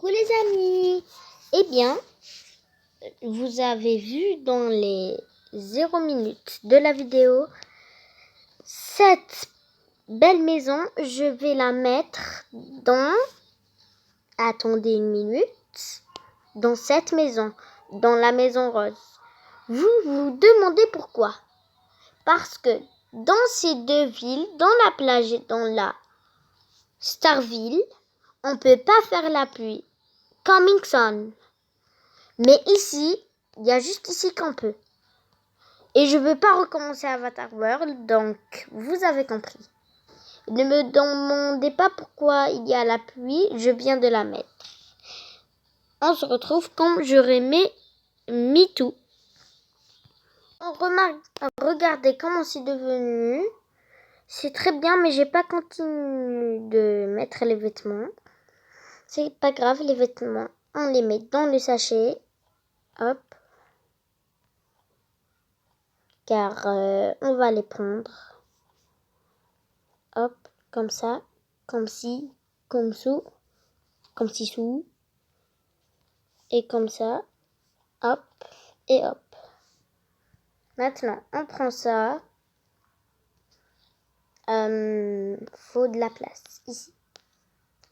Coucou les amis. Eh bien, vous avez vu dans les 0 minutes de la vidéo, cette belle maison, je vais la mettre dans, attendez une minute, dans cette maison, dans la maison rose. Vous vous demandez pourquoi? Parce que dans ces deux villes, dans la plage et dans la Starville, on ne peut pas faire la pluie. Coming soon. Mais ici, il y a juste ici qu'on peut. Et je ne veux pas recommencer Avatar World, donc vous avez compris. Ne me demandez pas pourquoi il y a la pluie, je viens de la mettre. On se retrouve quand j'aurai mis tout. Regardez comment c'est devenu. C'est très bien, mais j'ai pas continué de mettre les vêtements. C'est pas grave, les vêtements, on les met dans le sachet. Hop. Car on va les prendre. Hop, comme ça, comme ci, comme sous, comme ci sous. Et comme ça. Hop, et hop. Maintenant, on prend ça. Faut de la place, ici.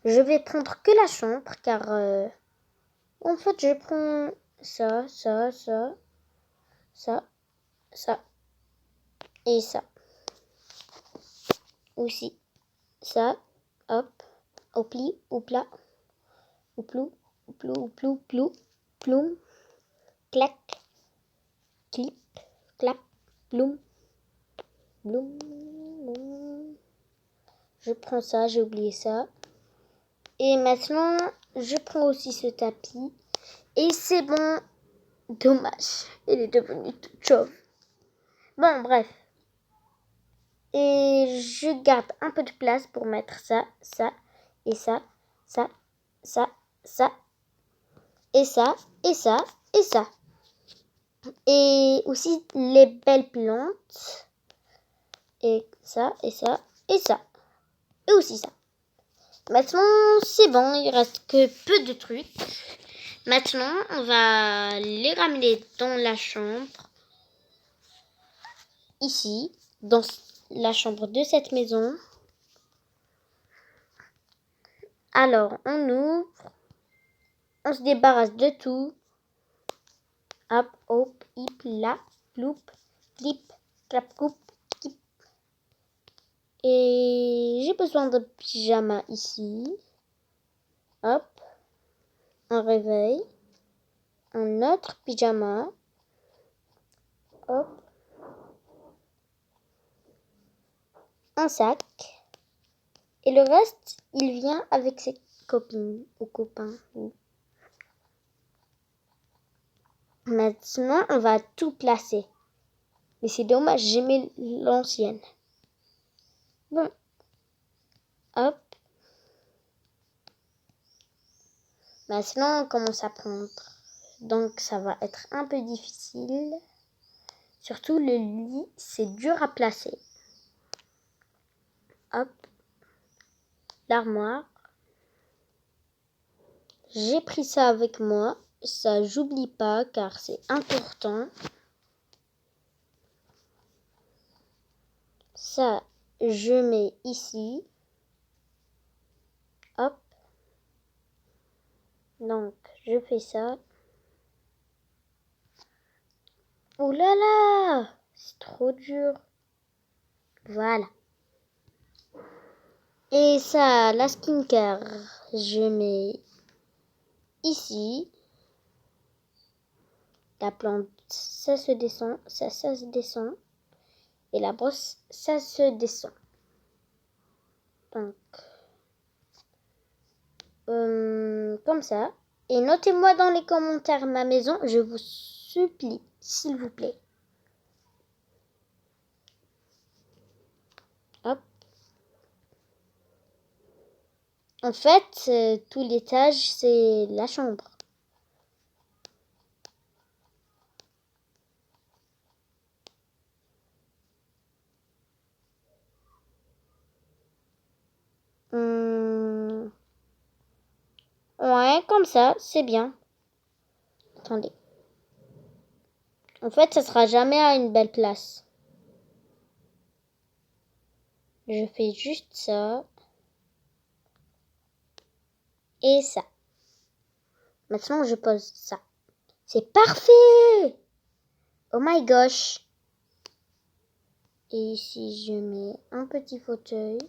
Je vais prendre que la chambre, car en fait, je prends ça, ça, ça, ça, ça, et ça. Aussi, ça, hop, au pli, au plat, au plou, au plou, au plou, plou, ploum, clac, clip, clap, bloum, bloum, bloum. Je prends ça, j'ai oublié ça. Et maintenant, je prends aussi ce tapis. Et c'est bon. Dommage, il est devenu tout chauve. Bon, bref. Et je garde un peu de place pour mettre ça, ça, et ça, ça, ça, ça, et ça, et ça, et ça. Et aussi les belles plantes. Et ça, et ça, et ça. Et aussi ça. Maintenant, c'est bon, il reste que peu de trucs. Maintenant, on va les ramener dans la chambre. Ici, dans la chambre de cette maison. Alors, on ouvre. On se débarrasse de tout. Hop, hop, hip, là, ploup, clip, clap, coupe, clip. Et j'ai besoin de pyjama ici. Hop. Un réveil. Un autre pyjama. Hop. Un sac. Et le reste, il vient avec ses copines ou copains. Maintenant, on va tout placer. Mais c'est dommage, j'ai mis l'ancienne. Bon. Hop. Maintenant, on commence à prendre. Donc, ça va être un peu difficile. Surtout, le lit, c'est dur à placer. Hop. L'armoire. J'ai pris ça avec moi. Ça, j'oublie pas car c'est important. Ça, je mets ici. Hop. Donc, je fais ça. Oh là là! C'est trop dur. Voilà. Et ça, la skincare, je mets ici. La plante, ça se descend, ça se descend. Et la brosse, ça se descend. Donc, comme ça. Et notez-moi dans les commentaires ma maison, je vous supplie, s'il vous plaît. Hop. En fait, tout l'étage, c'est la chambre. Ouais, comme ça, c'est bien. Attendez. En fait, ça sera jamais à une belle place. Je fais juste ça. Et ça. Maintenant, je pose ça. C'est parfait! Oh my gosh! Et ici, je mets un petit fauteuil.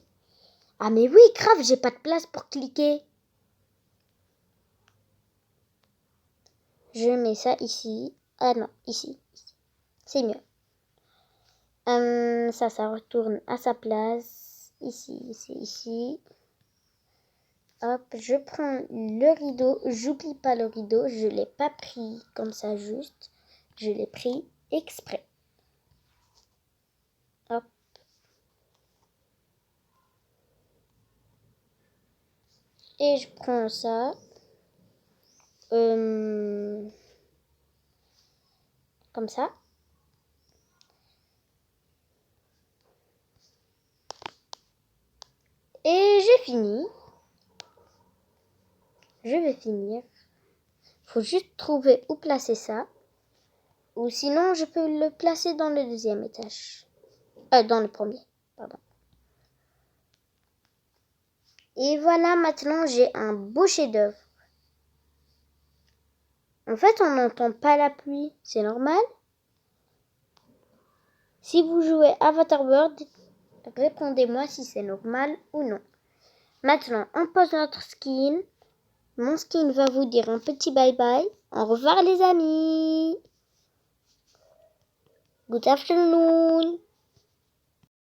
Ah mais oui, grave, j'ai pas de place pour cliquer. Je mets ça ici. Ah non, ici. C'est mieux. Ça retourne à sa place. Ici, c'est ici. Hop, je prends le rideau. J'oublie pas le rideau. Je l'ai pas pris comme ça juste. Je l'ai pris exprès. Hop. Et je prends ça. Comme ça. Et j'ai fini. Je vais finir. Faut juste trouver où placer ça. Ou sinon, je peux le placer dans le deuxième étage. Dans le premier, pardon. Et voilà, maintenant, j'ai un beau chef-d'œuvre. En fait, on n'entend pas la pluie. C'est normal. Si vous jouez Avatar World, répondez-moi si c'est normal ou non. Maintenant, on pose notre skin. Mon skin va vous dire un petit bye-bye. Au revoir les amis. Good afternoon.